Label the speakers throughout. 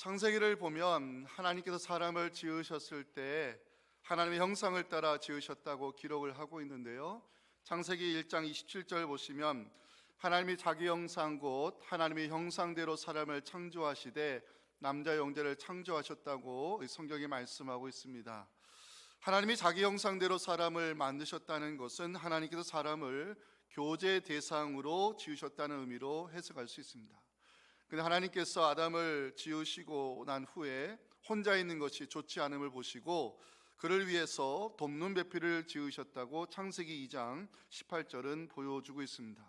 Speaker 1: 창세기를 보면 하나님께서 사람을 지으셨을 때 하나님의 형상을 따라 지으셨다고 기록을 하고 있는데요. 창세기 1장 27절 보시면 하나님이 자기 형상 곧 하나님의 형상대로 사람을 창조하시되 남자 영자를 창조하셨다고 성경이 말씀하고 있습니다. 하나님이 자기 형상대로 사람을 만드셨다는 것은 하나님께서 사람을 교제 대상으로 지으셨다는 의미로 해석할 수 있습니다. 근데 하나님께서 아담을 지으시고 난 후에 혼자 있는 것이 좋지 않음을 보시고 그를 위해서 돕는 배필을 지으셨다고 창세기 2장 18절은 보여주고 있습니다.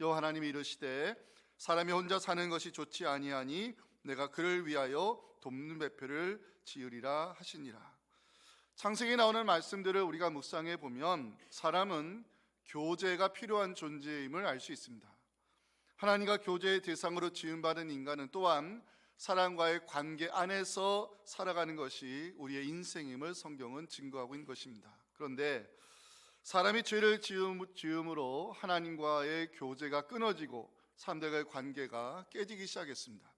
Speaker 1: 여호와 하나님이 이르시되 사람이 혼자 사는 것이 좋지 아니하니 내가 그를 위하여 돕는 배필을 지으리라 하시니라. 창세기에 나오는 말씀들을 우리가 묵상해 보면 사람은 교제가 필요한 존재임을 알 수 있습니다. 하나님과 교제의 대상으로 지음받은 인간은 또한 사람과의 관계 안에서 살아가는 것이 우리의 인생임을 성경은 증거하고 있는 것입니다. 그런데 사람이 죄를 지음으로 하나님과의 교제가 끊어지고 사람들과의 관계가 깨지기 시작했습니다.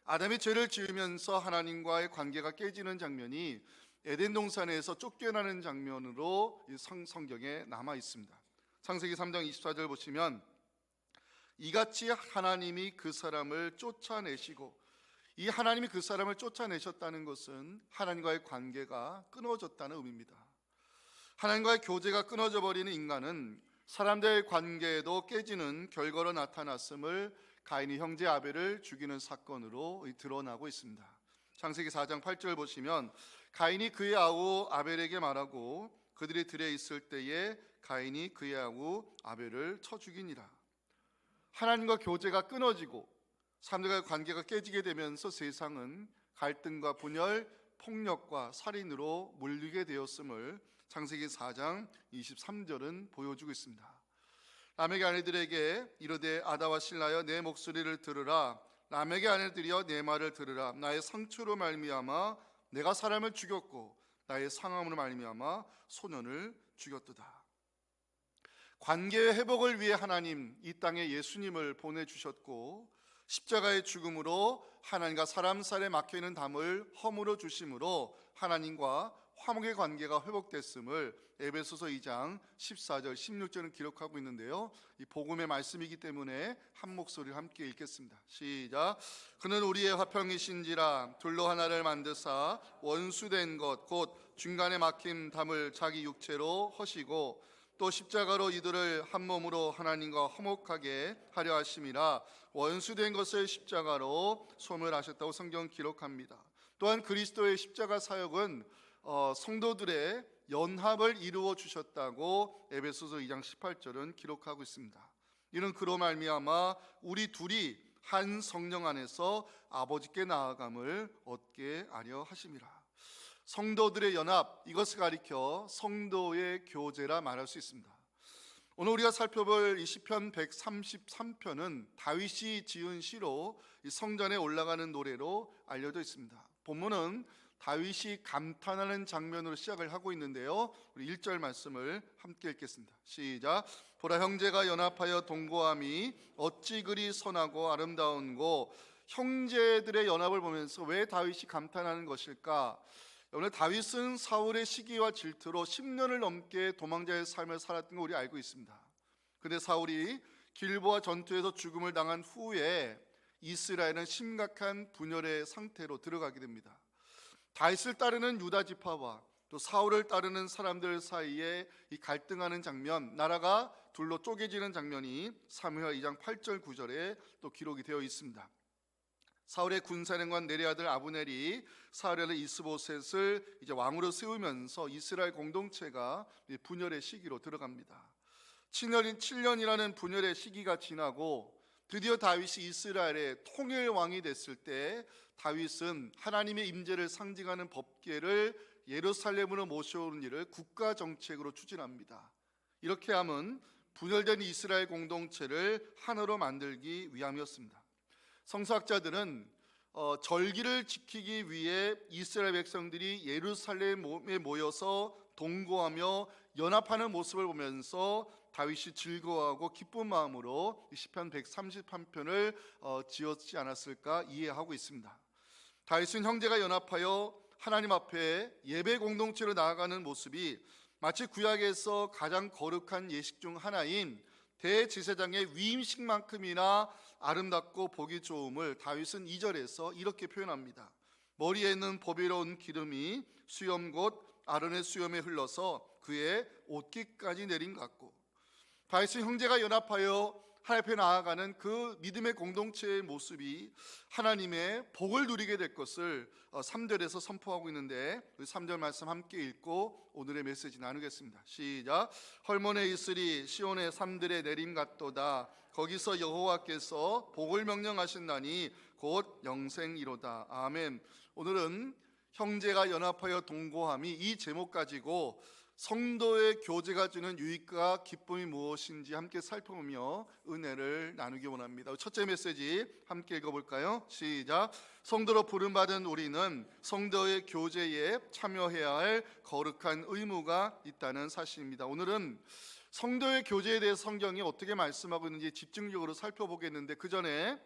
Speaker 1: 아담이 죄를 지으면서 하나님과의 관계가 깨지는 장면이 에덴 동산에서 쫓겨나는 장면으로 성경에 남아 있습니다. 창세기 3장 24절 보시면 이같이 하나님이 그 사람을 쫓아내시고, 이 하나님이 그 사람을 쫓아내셨다는 것은 하나님과의 관계가 끊어졌다는 의미입니다. 하나님과의 교제가 끊어져 버리는 인간은 사람들의 관계도 깨지는 결과로 나타났음을 가인이 형제 아벨을 죽이는 사건으로 드러나고 있습니다. 창세기 4장 8절 보시면 가인이 그의 아우 아벨에게 말하고 그들이 들에 있을 때에 가인이 그의 아우 아벨을 쳐 죽이니라. 하나님과 교제가 끊어지고 사람들과의 관계가 깨지게 되면서 세상은 갈등과 분열, 폭력과 살인으로 물리게 되었음을 창세기 4장 23절은 보여주고 있습니다. 라멕의 아내들에게 이르되 아다와 실라여 내 목소리를 들으라. 라멕의 아내들이여 내 말을 들으라. 나의 상처로 말미암아 내가 사람을 죽였고 나의 상함으로 말미암아 소년을 죽였도다. 관계의 회복을 위해 하나님 이 땅에 예수님을 보내주셨고 십자가의 죽음으로 하나님과 사람 사이에 막혀있는 담을 허물어 주심으로 하나님과 화목의 관계가 회복됐음을 에베소서 2장 14절 16절은 기록하고 있는데요. 이 복음의 말씀이기 때문에 한 목소리를 함께 읽겠습니다. 시작. 그는 우리의 화평이신지라 둘로 하나를 만드사 원수된 것 곧 중간에 막힌 담을 자기 육체로 허시고 또 십자가로 이들을 한 몸으로 하나님과 화목하게 하려 하심이라. 원수된 것을 십자가로 소멸하셨다고 성경 기록합니다. 또한 그리스도의 십자가 사역은 성도들의 연합을 이루어 주셨다고 에베소서 2장 18절은 기록하고 있습니다. 이는 그로 말미암아 우리 둘이 한 성령 안에서 아버지께 나아감을 얻게 하려 하심이라. 성도들의 연합, 이것을 가리켜 성도의 교제라 말할 수 있습니다. 오늘 우리가 살펴볼 이 시편 133편은 다윗이 지은 시로 성전에 올라가는 노래로 알려져 있습니다. 본문은 다윗이 감탄하는 장면으로 시작을 하고 있는데요. 우리 1절 말씀을 함께 읽겠습니다. 시작. 보라 형제가 연합하여 동거함이 어찌 그리 선하고 아름다운고. 형제들의 연합을 보면서 왜 다윗이 감탄하는 것일까? 오늘 다윗은 사울의 시기와 질투로 10년을 넘게 도망자의 삶을 살았던 거 우리 알고 있습니다. 그런데 사울이 길보아 전투에서 죽음을 당한 후에 이스라엘은 심각한 분열의 상태로 들어가게 됩니다. 다윗을 따르는 유다 지파와 또 사울을 따르는 사람들 사이에 이 갈등하는 장면, 나라가 둘로 쪼개지는 장면이 사무엘 2장 8절 9절에 또 기록이 되어 있습니다. 사울의 군사령관 내리 아들 아브넬이 사울의 아들 이스보셋을 이제 왕으로 세우면서 이스라엘 공동체가 분열의 시기로 들어갑니다. 7년이라는 분열의 시기가 지나고 드디어 다윗이 이스라엘의 통일 왕이 됐을 때 다윗은 하나님의 임재를 상징하는 법궤를 예루살렘으로 모셔오는 일을 국가 정책으로 추진합니다. 이렇게 함은 분열된 이스라엘 공동체를 하나로 만들기 위함이었습니다. 성서학자들은 절기를 지키기 위해 이스라엘 백성들이 예루살렘에 모여서 동거하며 연합하는 모습을 보면서 다윗이 즐거워하고 기쁜 마음으로 시편 133편을 지었지 않았을까 이해하고 있습니다. 다윗은 형제가 연합하여 하나님 앞에 예배 공동체로 나아가는 모습이 마치 구약에서 가장 거룩한 예식 중 하나인 대제사장의 위임식만큼이나 아름답고 보기 좋음을 다윗은 2절에서 이렇게 표현합니다. 머리에 있는 보배로운 기름이 수염 곧 아론의 수염에 흘러서 그의 옷깃까지 내린 것 같고, 다윗은 형제가 연합하여 하나님 앞에 나아가는 그 믿음의 공동체의 모습이 하나님의 복을 누리게 될 것을 3절에서 선포하고 있는데, 그 3절 말씀 함께 읽고 오늘의 메시지 나누겠습니다. 시작. 헐몬에 있으리 시온의 산들의 내림 같도다. 거기서 여호와께서 복을 명령하신다니 곧 영생이로다. 아멘. 오늘은 형제가 연합하여 동거함이 이 제목 가지고 성도의 교제가 주는 유익과 기쁨이 무엇인지 함께 살펴보며 은혜를 나누기 원합니다. 첫째 메시지 함께 읽어볼까요? 시작. 성도로 부름받은 우리는 성도의 교제에 참여해야 할 거룩한 의무가 있다는 사실입니다. 오늘은 성도의 교제에 대해 성경이 어떻게 말씀하고 있는지 집중적으로 살펴보겠는데, 그 전에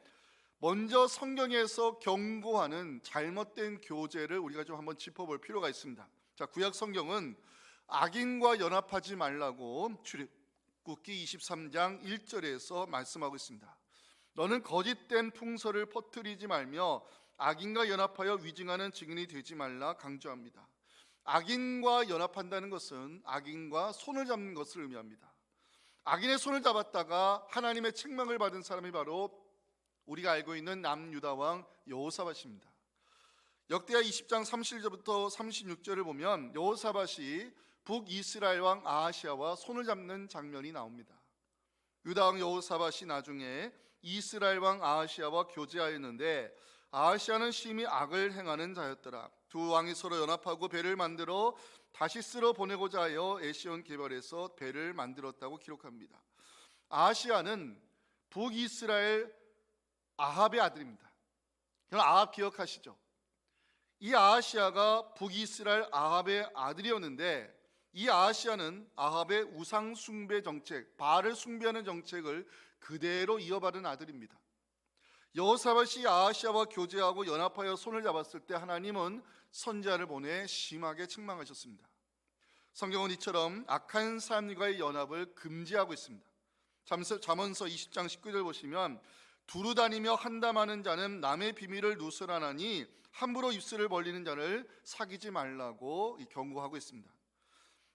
Speaker 1: 먼저 성경에서 경고하는 잘못된 교제를 우리가 좀 한번 짚어볼 필요가 있습니다. 자, 구약 성경은 악인과 연합하지 말라고 출애굽기 23장 1절에서 말씀하고 있습니다. 너는 거짓된 풍설을 퍼뜨리지 말며 악인과 연합하여 위증하는 증인이 되지 말라 강조합니다. 악인과 연합한다는 것은 악인과 손을 잡는 것을 의미합니다. 악인의 손을 잡았다가 하나님의 책망을 받은 사람이 바로 우리가 알고 있는 남유다 왕 여호사밧입니다. 역대하 20장 31절부터 36절을 보면 여호사밧이 북이스라엘 왕 아하시아와 손을 잡는 장면이 나옵니다. 유다 왕 여호사밧이 나중에 이스라엘 왕 아하시아와 교제하였는데, 아하시아는 심히 악을 행하는 자였더라. 두 왕이 서로 연합하고 배를 만들어 다시스로 보내고자 하여 에시온 개발에서 배를 만들었다고 기록합니다. 아하시아는 북이스라엘 아합의 아들입니다. 여러분 아합 기억하시죠? 이 아하시아가 북이스라엘 아합의 아들이었는데, 이 아하시아는 아합의 우상 숭배 정책, 바알을 숭배하는 정책을 그대로 이어받은 아들입니다. 여호사밧이 아하시아와 교제하고 연합하여 손을 잡았을 때 하나님은 선지자를 보내 심하게 책망하셨습니다. 성경은 이처럼 악한 사람과의 연합을 금지하고 있습니다. 잠언서 20장 19절 보시면 두루 다니며 한담하는 자는 남의 비밀을 누설하나니 함부로 입술을 벌리는 자를 사귀지 말라고 경고하고 있습니다.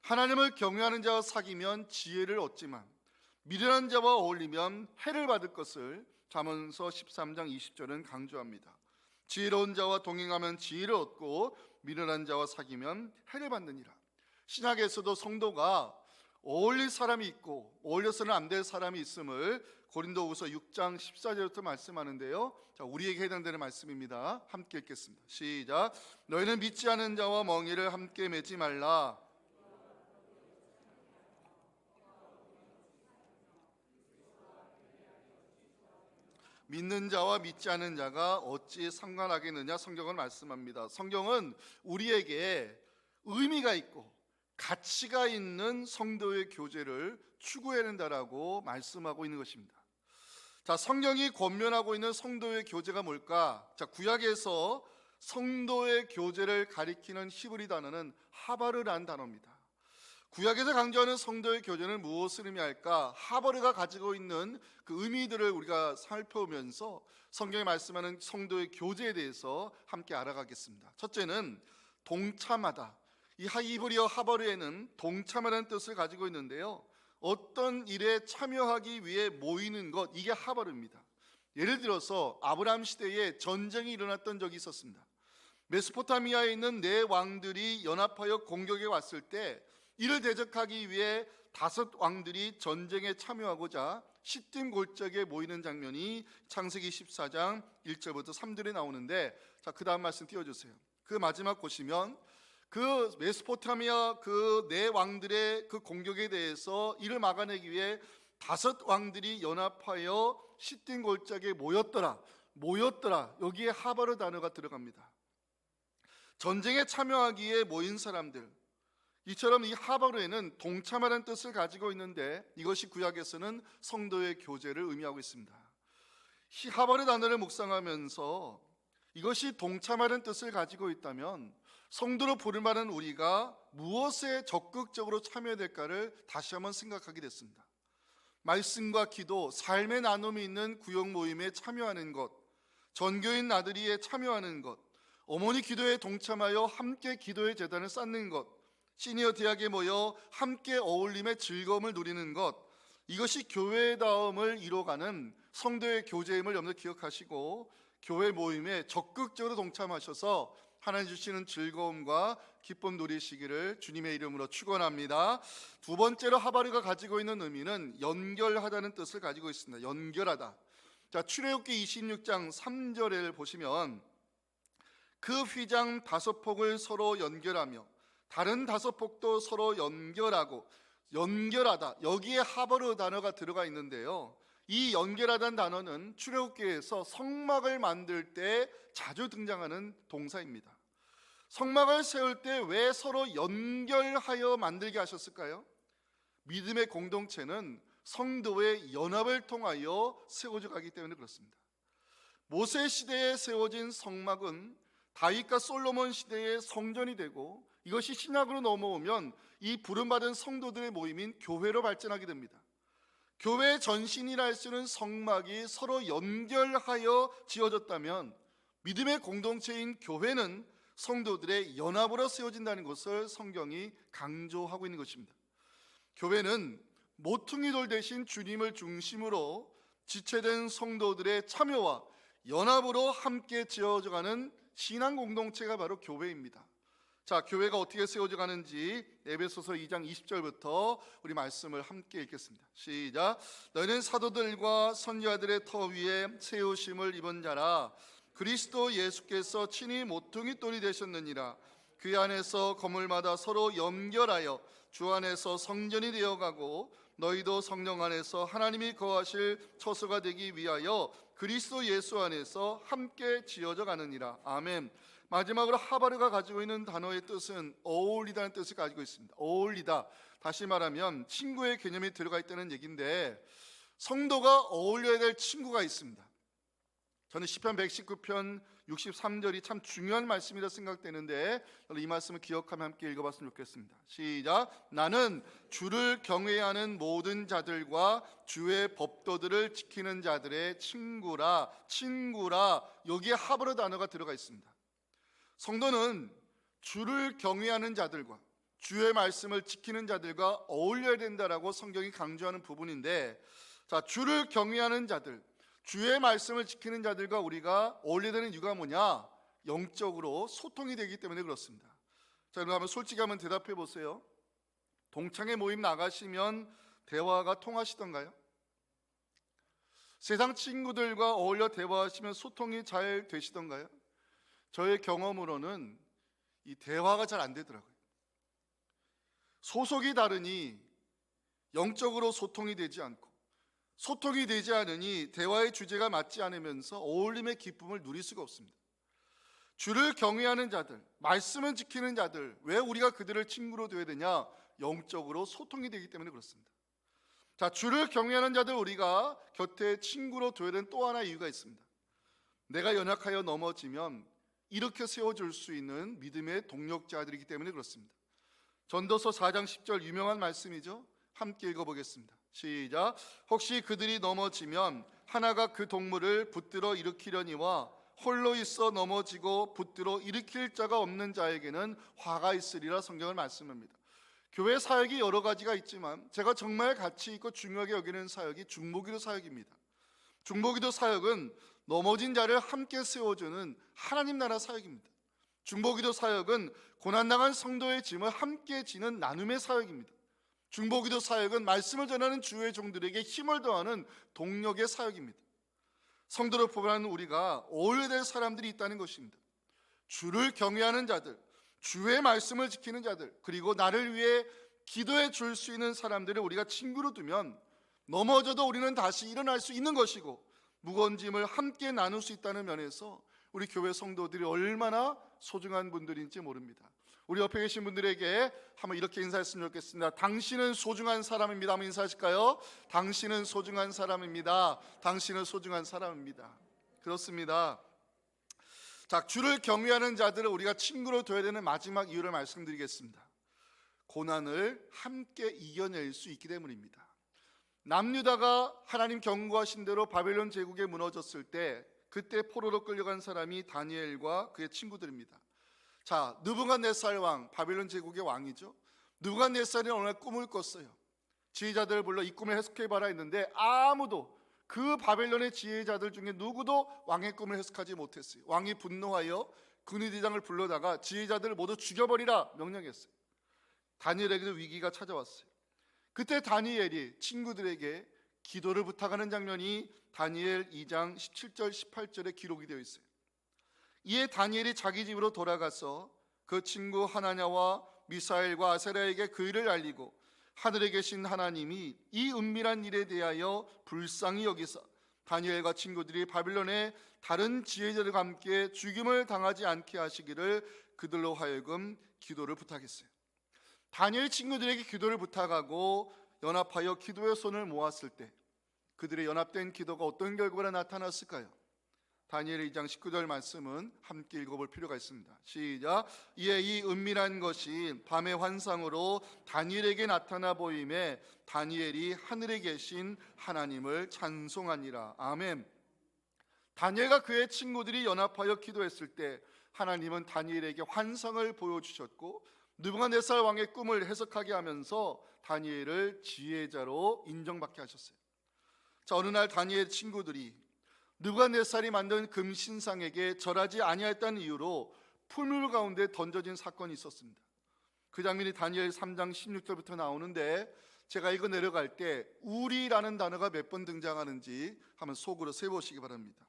Speaker 1: 하나님을 경외하는 자와 사귀면 지혜를 얻지만 미련한 자와 어울리면 해를 받을 것을 잠언서 13장 20절은 강조합니다. 지혜로운 자와 동행하면 지혜를 얻고 미련한 자와 사귀면 해를 받느니라. 신약에서도 성도가 어울릴 사람이 있고 어울려서는 안 될 사람이 있음을 고린도후서 6장 14절부터 말씀하는데요. 자, 우리에게 해당되는 말씀입니다. 함께 읽겠습니다. 시작. 너희는 믿지 않은 자와 멍에를 함께 매지 말라. 믿는 자와 믿지 않은 자가 어찌 상관하겠느냐 성경은 말씀합니다. 성경은 우리에게 의미가 있고 가치가 있는 성도의 교제를 추구해야 된다라고 말씀하고 있는 것입니다. 자, 성경이 권면하고 있는 성도의 교제가 뭘까? 자, 구약에서 성도의 교제를 가리키는 히브리 단어는 하바르라는 단어입니다. 구약에서 강조하는 성도의 교제는 무엇을 의미할까? 하버르가 가지고 있는 그 의미들을 우리가 살펴보면서 성경이 말씀하는 성도의 교제에 대해서 함께 알아가겠습니다. 첫째는 동참하다. 이 히브리어 하버르에는 동참하라는 뜻을 가지고 있는데요, 어떤 일에 참여하기 위해 모이는 것, 이게 하버르입니다. 예를 들어서 아브라함 시대에 전쟁이 일어났던 적이 있었습니다. 메소포타미아에 있는 네 왕들이 연합하여 공격에 왔을 때 이를 대적하기 위해 5 왕들이 전쟁에 참여하고자 시딤 골짜기에 모이는 장면이 창세기 14장 1절부터 3절에 나오는데, 자, 그 다음 말씀 띄워주세요. 그 마지막 보시면 그 메소포타미아 그 네 왕들의 그 공격에 대해서 이를 막아내기 위해 5 왕들이 연합하여 시딤 골짜기에 모였더라. 여기에 하바르 단어가 들어갑니다. 전쟁에 참여하기에 모인 사람들, 이처럼 이 하바르에는 동참하라는 뜻을 가지고 있는데, 이것이 구약에서는 성도의 교제를 의미하고 있습니다. 이 하바르 단어를 묵상하면서 이것이 동참하는 뜻을 가지고 있다면 성도로 부름받은 우리가 무엇에 적극적으로 참여해야 될까를 다시 한번 생각하게 됐습니다. 말씀과 기도, 삶의 나눔이 있는 구역 모임에 참여하는 것, 전교인 나들이에 참여하는 것, 어머니 기도에 동참하여 함께 기도의 제단을 쌓는 것, 시니어 대학에 모여 함께 어울림의 즐거움을 누리는 것, 이것이 교회다움을 이뤄가는 성도의 교제임을 염두에 기억하시고 교회 모임에 적극적으로 동참하셔서 하나님 주시는 즐거움과 기쁨 누리시기를 주님의 이름으로 축원합니다. 두 번째로 하바르가 가지고 있는 의미는 연결하다는 뜻을 가지고 있습니다. 연결하다. 자, 출애굽기 26장 3절을 보시면 그 휘장 5폭을 서로 연결하며 다른 5폭도 서로 연결하고, 연결하다, 여기에 하바르 단어가 들어가 있는데요, 이 연결하다는 단어는 출애굽기에서 성막을 만들 때 자주 등장하는 동사입니다. 성막을 세울 때 왜 서로 연결하여 만들게 하셨을까요? 믿음의 공동체는 성도의 연합을 통하여 세워져 가기 때문에 그렇습니다. 모세 시대에 세워진 성막은 다윗과 솔로몬 시대의 성전이 되고, 이것이 신약으로 넘어오면 이 부름받은 성도들의 모임인 교회로 발전하게 됩니다. 교회의 전신이라 할 수 있는 성막이 서로 연결하여 지어졌다면 믿음의 공동체인 교회는 성도들의 연합으로 세워진다는 것을 성경이 강조하고 있는 것입니다. 교회는 모퉁이 돌 대신 주님을 중심으로 지체된 성도들의 참여와 연합으로 함께 지어져가는 신앙 공동체가 바로 교회입니다. 자, 교회가 어떻게 세워져 가는지 에베소서 2장 20절부터 우리 말씀을 함께 읽겠습니다. 시작. 너희는 사도들과 선지자들의 터 위에 세우심을 입은 자라. 그리스도 예수께서 친히 모퉁이 돌이 되셨느니라. 그 안에서 건물마다 서로 연결하여 주 안에서 성전이 되어가고, 너희도 성령 안에서 하나님이 거하실 처소가 되기 위하여 그리스도 예수 안에서 함께 지어져 가느니라. 아멘. 마지막으로 하바르가 가지고 있는 단어의 뜻은 어울리다는 뜻을 가지고 있습니다. 어울리다, 다시 말하면 친구의 개념이 들어가 있다는 얘기인데, 성도가 어울려야 될 친구가 있습니다. 저는 시편 119편 63절이 참 중요한 말씀이라 생각되는데, 이 말씀을 기억하며 함께 읽어봤으면 좋겠습니다. 시작. 나는 주를 경외하는 모든 자들과 주의 법도들을 지키는 자들의 친구라. 친구라, 여기에 하바르 단어가 들어가 있습니다. 성도는 주를 경외하는 자들과 주의 말씀을 지키는 자들과 어울려야 된다라고 성경이 강조하는 부분인데, 자, 주를 경외하는 자들, 주의 말씀을 지키는 자들과 우리가 어울려야 되는 이유가 뭐냐? 영적으로 소통이 되기 때문에 그렇습니다. 자, 그럼 한번 솔직히 한번 대답해 보세요. 동창회 모임 나가시면 대화가 통하시던가요? 세상 친구들과 어울려 대화하시면 소통이 잘 되시던가요? 저의 경험으로는 이 대화가 잘 안 되더라고요. 소속이 다르니 영적으로 소통이 되지 않고, 소통이 되지 않으니 대화의 주제가 맞지 않으면서 어울림의 기쁨을 누릴 수가 없습니다. 주를 경외하는 자들, 말씀을 지키는 자들, 왜 우리가 그들을 친구로 둬야 되냐? 영적으로 소통이 되기 때문에 그렇습니다. 자, 주를 경외하는 자들 우리가 곁에 친구로 둬야 되는 또 하나의 이유가 있습니다. 내가 연약하여 넘어지면 이렇게 세워줄 수 있는 믿음의 동력자들이기 때문에 그렇습니다. 전도서 4장 10절 유명한 말씀이죠. 함께 읽어보겠습니다. 시작. 혹시 그들이 넘어지면 하나가 그 동물을 붙들어 일으키려니와 홀로 있어 넘어지고 붙들어 일으킬 자가 없는 자에게는 화가 있으리라 성경을 말씀합니다. 교회 사역이 여러 가지가 있지만 제가 정말 가치 있고 중요하게 여기는 사역이 중보기도 사역입니다. 중보기도 사역은 넘어진 자를 함께 세워주는 하나님 나라 사역입니다. 중보기도 사역은 고난당한 성도의 짐을 함께 지는 나눔의 사역입니다. 중보기도 사역은 말씀을 전하는 주의 종들에게 힘을 더하는 동력의 사역입니다. 성도로 포함하는 우리가 어울려야 될 사람들이 있다는 것입니다. 주를 경외하는 자들, 주의 말씀을 지키는 자들, 그리고 나를 위해 기도해 줄 수 있는 사람들을 우리가 친구로 두면 넘어져도 우리는 다시 일어날 수 있는 것이고, 무거운 짐을 함께 나눌 수 있다는 면에서 우리 교회 성도들이 얼마나 소중한 분들인지 모릅니다. 우리 옆에 계신 분들에게 한번 이렇게 인사했으면 좋겠습니다. 당신은 소중한 사람입니다. 한번 인사하실까요? 당신은 소중한 사람입니다. 당신은 소중한 사람입니다. 그렇습니다. 자, 주를 경외하는 자들을 우리가 친구로 둬야 되는 마지막 이유를 말씀드리겠습니다. 고난을 함께 이겨낼 수 있기 때문입니다. 남유다가 하나님 경고하신 대로 바벨론 제국에 무너졌을 때 그때 포로로 끌려간 사람이 다니엘과 그의 친구들입니다. 자, 느부갓네살 왕, 바벨론 제국의 왕이죠. 느부갓네살이 어느 날 꿈을 꿨어요. 지혜자들을 불러 이 꿈을 해석해봐라 했는데 아무도, 그 바벨론의 지혜자들 중에 누구도 왕의 꿈을 해석하지 못했어요. 왕이 분노하여 군의대장을 불러다가 지혜자들을 모두 죽여버리라 명령했어요. 다니엘에게도 위기가 찾아왔어요. 그때 다니엘이 친구들에게 기도를 부탁하는 장면이 다니엘 2장 17절 18절에 기록이 되어 있어요. 이에 다니엘이 자기 집으로 돌아가서 그 친구 하나냐와 미사엘과 아세라에게 그 일을 알리고 하늘에 계신 하나님이 이 은밀한 일에 대하여 불쌍히 여기사 다니엘과 친구들이 바빌론의 다른 지혜자들과 함께 죽임을 당하지 않게 하시기를 그들로 하여금 기도를 부탁했어요. 다니엘 친구들에게 기도를 부탁하고 연합하여 기도의 손을 모았을 때 그들의 연합된 기도가 어떤 결과로 나타났을까요? 다니엘 2장 19절 말씀은 함께 읽어볼 필요가 있습니다. 시작. 이에 이 은밀한 것이 밤의 환상으로 다니엘에게 나타나 보임에 다니엘이 하늘에 계신 하나님을 찬송하니라. 아멘. 다니엘과 그의 친구들이 연합하여 기도했을 때 하나님은 다니엘에게 환상을 보여주셨고 느부갓네살 왕의 꿈을 해석하게 하면서 다니엘을 지혜자로 인정받게 하셨어요. 자, 어느 날 다니엘 친구들이 느부갓네살이 만든 금신상에게 절하지 아니하였다는 이유로 풀물 가운데 던져진 사건이 있었습니다. 그 장면이 다니엘 3장 16절부터 나오는데 제가 이거 내려갈 때 우리라는 단어가 몇 번 등장하는지 한번 속으로 세보시기 바랍니다.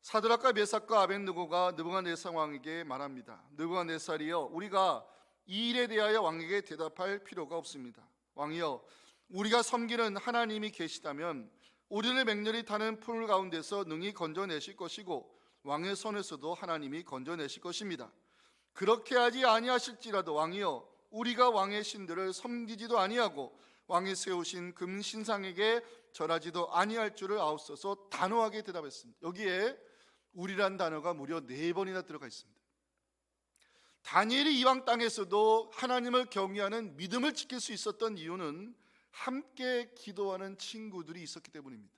Speaker 1: 사드락과 메삭과 아벳느고가 느부갓네살 왕에게 말합니다. 느부갓네살이여, 우리가 이 일에 대하여 왕에게 대답할 필요가 없습니다. 왕이여, 우리가 섬기는 하나님이 계시다면 우리를 맹렬히 타는 풀 가운데서 능히 건져내실 것이고 왕의 손에서도 하나님이 건져내실 것입니다. 그렇게 하지 아니하실지라도 왕이여, 우리가 왕의 신들을 섬기지도 아니하고 왕이 세우신 금신상에게 절하지도 아니할 줄을 아옵소서. 단호하게 대답했습니다. 여기에 우리란 단어가 무려 4번이나 들어가 있습니다. 다니엘이 이방 땅에서도 하나님을 경외하는 믿음을 지킬 수 있었던 이유는 함께 기도하는 친구들이 있었기 때문입니다.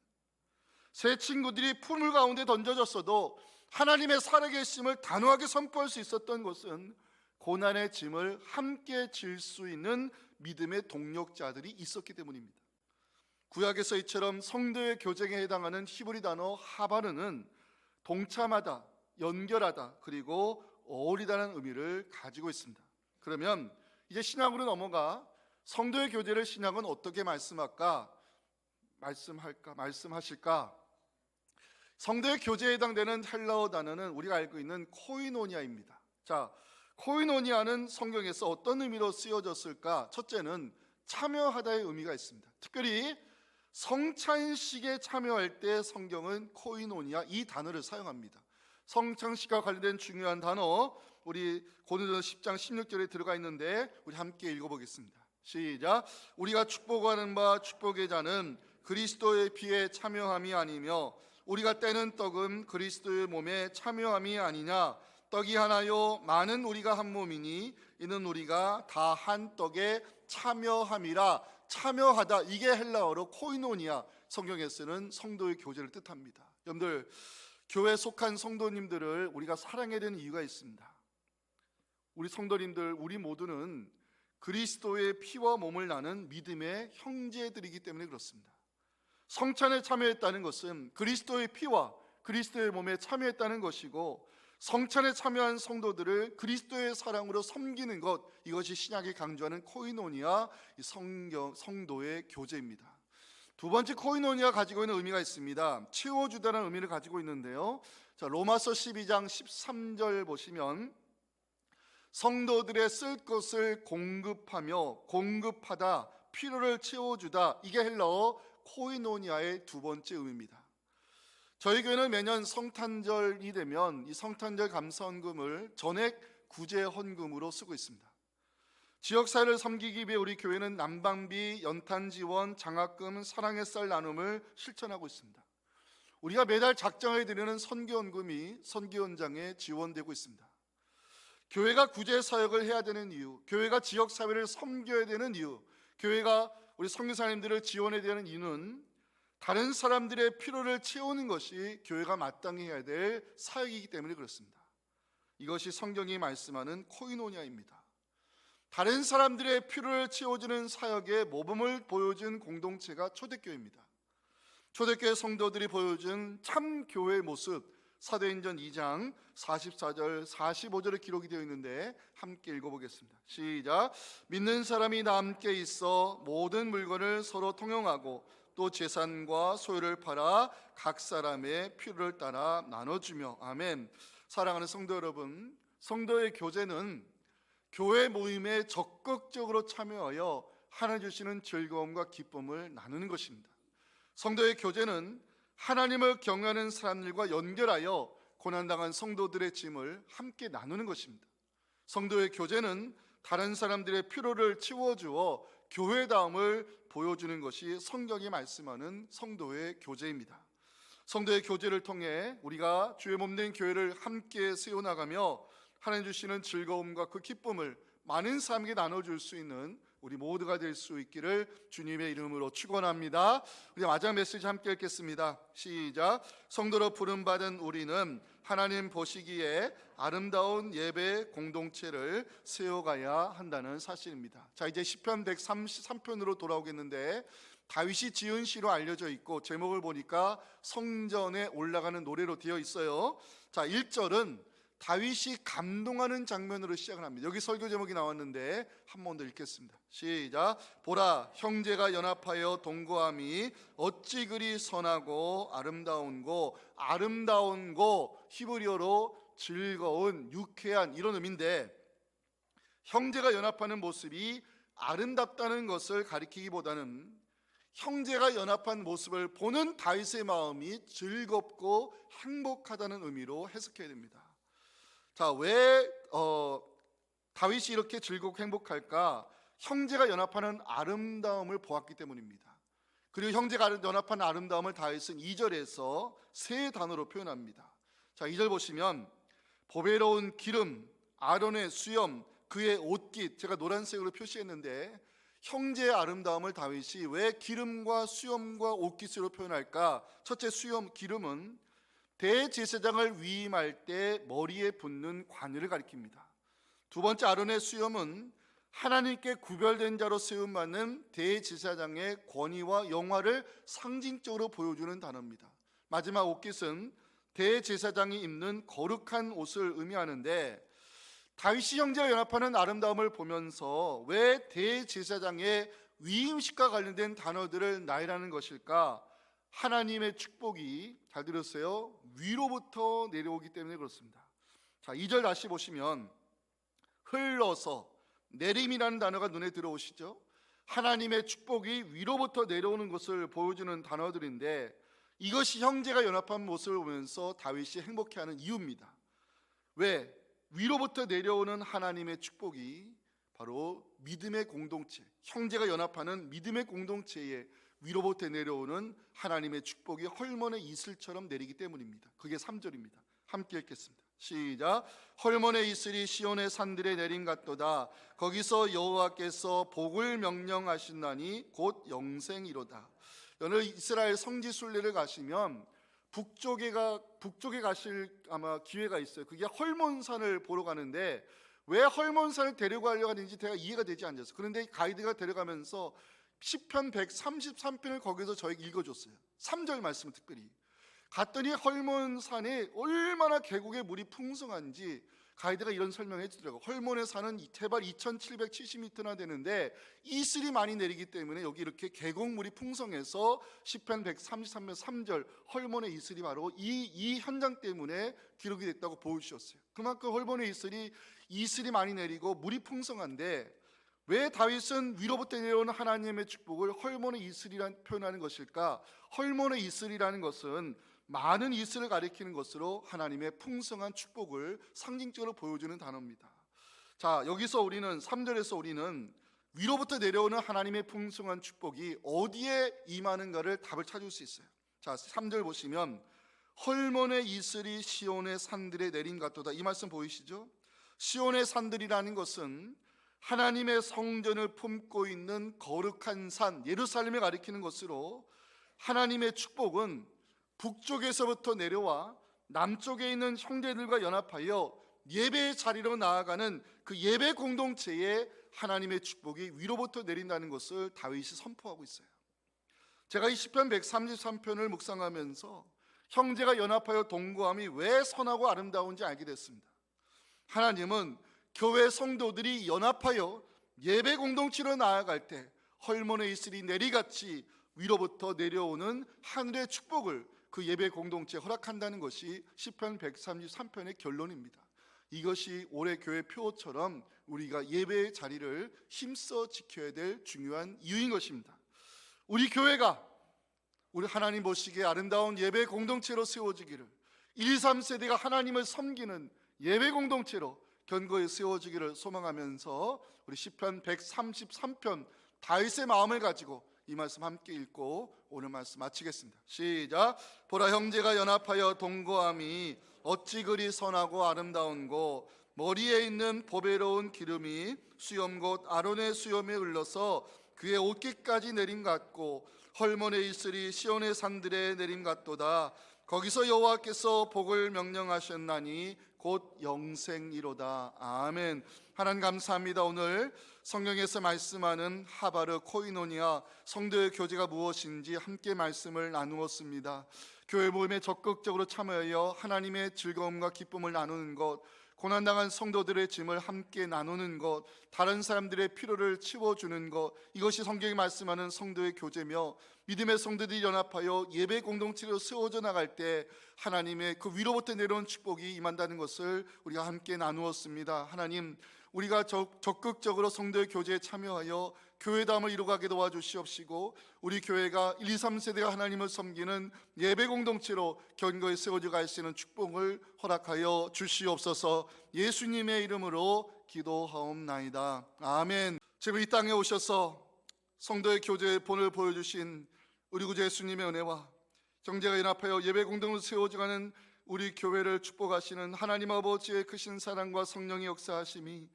Speaker 1: 세 친구들이 풀물 가운데 던져졌어도 하나님의 살아계심을 단호하게 선포할 수 있었던 것은 고난의 짐을 함께 질 수 있는 믿음의 동력자들이 있었기 때문입니다. 구약에서 이처럼 성도의 교쟁에 해당하는 히브리 단어 하바르는 동참하다, 연결하다, 그리고 어울리다는 의미를 가지고 있습니다. 그러면 이제 신약으로 넘어가 성도의 교제를 신약은 어떻게 말씀하실까? 성도의 교제에 해당되는 헬라어 단어는 우리가 알고 있는 코이노니아입니다. 자, 코이노니아는 성경에서 어떤 의미로 쓰여졌을까? 첫째는 참여하다의 의미가 있습니다. 특별히 성찬식에 참여할 때 성경은 코이노니아 이 단어를 사용합니다. 성찬식과 관련된 중요한 단어, 우리 고린도서 10장 16절에 들어가 있는데 우리 함께 읽어보겠습니다. 시작. 우리가 축복하는 바 축복의 자는 그리스도의 피에 참여함이 아니며 우리가 떼는 떡은 그리스도의 몸에 참여함이 아니냐. 떡이 하나요 많은 우리가 한 몸이니 이는 우리가 다 한 떡에 참여함이라. 참여하다, 이게 헬라어로 코이노니아, 성경에 쓰는 성도의 교제를 뜻합니다. 여러분들, 교회에 속한 성도님들을 우리가 사랑해야 되는 이유가 있습니다. 우리 성도님들, 우리 모두는 그리스도의 피와 몸을 나눈 믿음의 형제들이기 때문에 그렇습니다. 성찬에 참여했다는 것은 그리스도의 피와 그리스도의 몸에 참여했다는 것이고, 성찬에 참여한 성도들을 그리스도의 사랑으로 섬기는 것, 이것이 신약이 강조하는 코이노니아, 성도의 교제입니다. 두 번째, 코이노니아 가지고 있는 의미가 있습니다. 채워주다라는 의미를 가지고 있는데요. 자, 로마서 12장 13절 보시면 성도들의 쓸 것을 공급하다, 필요를 채워주다, 이게 헬라어 코이노니아의 두 번째 의미입니다. 저희 교회는 매년 성탄절이 되면 이 성탄절 감사헌금을 전액 구제 헌금으로 쓰고 있습니다. 지역사회를 섬기기 위해 우리 교회는 난방비, 연탄 지원, 장학금, 사랑의 쌀 나눔을 실천하고 있습니다. 우리가 매달 작정해 드리는 선교원금이 선교원장에 지원되고 있습니다. 교회가 구제 사역을 해야 되는 이유, 교회가 지역 사회를 섬겨야 되는 이유, 교회가 우리 선교사님들을 지원해야 되는 이유는 다른 사람들의 필요를 채우는 것이 교회가 마땅히 해야 될 사역이기 때문에 그렇습니다. 이것이 성경이 말씀하는 코이노니아입니다. 다른 사람들의 필요를 채워주는 사역의 모범을 보여준 공동체가 초대교회입니다. 초대교회 성도들이 보여준 참 교회의 모습, 사도행전 2장 44절 45절에 기록이 되어 있는데 함께 읽어보겠습니다. 시작. 믿는 사람이 다 함께 있어 모든 물건을 서로 통용하고 또 재산과 소유를 팔아 각 사람의 필요를 따라 나눠주며. 아멘. 사랑하는 성도 여러분, 성도의 교제는 교회 모임에 적극적으로 참여하여 하나님 주시는 즐거움과 기쁨을 나누는 것입니다. 성도의 교제는 하나님을 경외하는 사람들과 연결하여 고난당한 성도들의 짐을 함께 나누는 것입니다. 성도의 교제는 다른 사람들의 필요를 채워주어 교회다움을 보여주는 것이 성경이 말씀하는 성도의 교제입니다. 성도의 교제를 통해 우리가 주의 몸된 교회를 함께 세워나가며 하나님 주시는 즐거움과 그 기쁨을 많은 사람에게 나눠줄 수 있는 우리 모두가 될 수 있기를 주님의 이름으로 축원합니다. 우리 마지막 메시지 함께 읽겠습니다. 시작. 성도로 부름받은 우리는 하나님 보시기에 아름다운 예배 공동체를 세워가야 한다는 사실입니다. 자, 이제 시편 133편으로 돌아오겠는데 다윗이 지은 시로 알려져 있고 제목을 보니까 성전에 올라가는 노래로 되어 있어요. 자, 1절은 다윗이 감동하는 장면으로 시작을 합니다. 여기 설교 제목이 나왔는데 한 번 더 읽겠습니다. 시작. 보라, 형제가 연합하여 동거함이 어찌 그리 선하고 아름다운고. 아름다운고 히브리어로 즐거운, 유쾌한 이런 의미인데, 형제가 연합하는 모습이 아름답다는 것을 가리키기보다는 형제가 연합한 모습을 보는 다윗의 마음이 즐겁고 행복하다는 의미로 해석해야 됩니다. 자, 왜 다윗이 이렇게 즐겁고 행복할까? 형제가 연합하는 아름다움을 보았기 때문입니다. 그리고 형제가 연합하는 아름다움을 다윗은 2절에서 세 단어로 표현합니다. 자, 2절 보시면 보배로운 기름, 아론의 수염, 그의 옷깃, 제가 노란색으로 표시했는데 형제의 아름다움을 다윗이 왜 기름과 수염과 옷깃으로 표현할까? 첫째, 수염, 기름은 대제사장을 위임할 때 머리에 붓는 관유를 가리킵니다. 두 번째, 아론의 수염은 하나님께 구별된 자로 세움받는 대제사장의 권위와 영화를 상징적으로 보여주는 단어입니다. 마지막, 옷깃은 대제사장이 입는 거룩한 옷을 의미하는데 다윗이 형제가 연합하는 아름다움을 보면서 왜 대제사장의 위임식과 관련된 단어들을 나열하는 것일까? 하나님의 축복이, 잘 들었어요, 위로부터 내려오기 때문에 그렇습니다. 자, 2절 다시 보시면 흘러서, 내림이라는 단어가 눈에 들어오시죠? 하나님의 축복이 위로부터 내려오는 것을 보여주는 단어들인데 이것이 형제가 연합한 모습을 보면서 다윗이 행복해하는 이유입니다. 왜? 위로부터 내려오는 하나님의 축복이 바로 믿음의 공동체, 형제가 연합하는 믿음의 공동체에 위로부터 내려오는 하나님의 축복이 헐몬의 이슬처럼 내리기 때문입니다. 그게 3절입니다. 함께 읽겠습니다. 시작. 헐몬의 이슬이 시온의 산들에 내린 같도다. 거기서 여호와께서 복을 명령하신다니 곧 영생이로다. 오늘 이스라엘 성지 순례를 가시면 북쪽에 가실 아마 기회가 있어요. 그게 헐몬산을 보러 가는데 왜 헐몬산을 데려가려고 하는지 제가 이해가 되지 않았어요. 그런데 가이드가 데려가면서 시편 133편을 거기서 저에게 읽어줬어요. 3절 말씀을 특별히. 갔더니 헐몬산에 얼마나 계곡의 물이 풍성한지 가이드가 이런 설명을 해주더라고요. 헐몬의 산은 해발 2770m나 되는데 이슬이 많이 내리기 때문에 여기 이렇게 계곡물이 풍성해서 시편 133편 3절 헐몬의 이슬이 바로 이 현장 때문에 기록이 됐다고 보여주셨어요. 그만큼 헐몬의 이슬이 많이 내리고 물이 풍성한데 왜 다윗은 위로부터 내려오는 하나님의 축복을 헐몬의 이슬이라는 표현하는 것일까? 헐몬의 이슬이라는 것은 많은 이슬을 가리키는 것으로 하나님의 풍성한 축복을 상징적으로 보여주는 단어입니다. 자, 여기서 우리는 3절에서 우리는 위로부터 내려오는 하나님의 풍성한 축복이 어디에 임하는가를 답을 찾을 수 있어요. 자, 3절 보시면 헐몬의 이슬이 시온의 산들에 내린 같도다. 이 말씀 보이시죠? 시온의 산들이라는 것은 하나님의 성전을 품고 있는 거룩한 산 예루살렘을 가리키는 것으로, 하나님의 축복은 북쪽에서부터 내려와 남쪽에 있는 형제들과 연합하여 예배의 자리로 나아가는 그 예배 공동체에 하나님의 축복이 위로부터 내린다는 것을 다윗이 선포하고 있어요. 제가 이 시편 133편을 묵상하면서 형제가 연합하여 동거함이 왜 선하고 아름다운지 알게 됐습니다. 하나님은 교회 성도들이 연합하여 예배 공동체로 나아갈 때 헐몬의 이슬이 내리같이 위로부터 내려오는 하늘의 축복을 그 예배 공동체에 허락한다는 것이 시편 133편의 결론입니다. 이것이 올해 교회 표어처럼 우리가 예배의 자리를 힘써 지켜야 될 중요한 이유인 것입니다. 우리 교회가 우리 하나님 보시기에 아름다운 예배 공동체로 세워지기를, 1, 2, 3세대가 하나님을 섬기는 예배 공동체로 견고히 세워지기를 소망하면서 우리 시편 133편 다윗의 마음을 가지고 이 말씀 함께 읽고 오늘 말씀 마치겠습니다. 시작. 보라, 형제가 연합하여 동거함이 어찌 그리 선하고 아름다운고, 머리에 있는 보배로운 기름이 수염 곧 아론의 수염에 흘러서 그의 옷깃까지 내림 같고, 헐몬의 이슬이 시온의 산들에 내림 같도다. 거기서 여호와께서 복을 명령하셨나니 곧 영생이로다. 아멘. 하나님 감사합니다. 오늘 성경에서 말씀하는 하바르 코이노니아 성도의 교제가 무엇인지 함께 말씀을 나누었습니다. 교회 모임에 적극적으로 참여하여 하나님의 즐거움과 기쁨을 나누는 것, 고난당한 성도들의 짐을 함께 나누는 것, 다른 사람들의 필요를 채워주는 것, 이것이 성경이 말씀하는 성도의 교제며, 믿음의 성도들이 연합하여 예배 공동체로 세워져 나갈 때 하나님의 그 위로부터 내려온 축복이 임한다는 것을 우리가 함께 나누었습니다. 하나님, 우리가 적극적으로 성도의 교제에 참여하여 교회담을 이루어가게 도와주시옵시고, 우리 교회가 1, 2, 3세대가 하나님을 섬기는 예배 공동체로 견고히 세워져 갈 수 있는 축복을 허락하여 주시옵소서. 예수님의 이름으로 기도하옵나이다. 아멘. 지금 이 땅에 오셔서 성도의 교제의 본을 보여주신 우리 구주 예수님의 은혜와 형제가 연합하여 예배 공동으로 세워져가는 우리 교회를 축복하시는 하나님 아버지의 크신 사랑과 성령의 역사하심이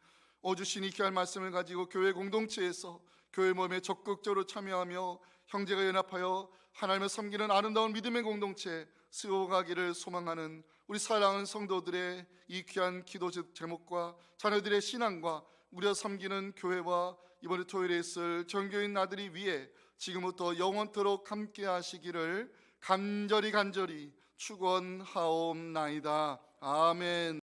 Speaker 1: 주신 이 귀한 말씀을 가지고 교회 공동체에서 교회 모임에 적극적으로 참여하며 형제가 연합하여 하나님을 섬기는 아름다운 믿음의 공동체 세워가기를 소망하는 우리 사랑하는 성도들의 이 귀한 기도 제목과 자녀들의 신앙과 우리가 섬기는 교회와 이번에 토요일에 있을 전교인 나들이 위해 지금부터 영원토록 함께 하시기를 간절히 축원하옵나이다. 아멘.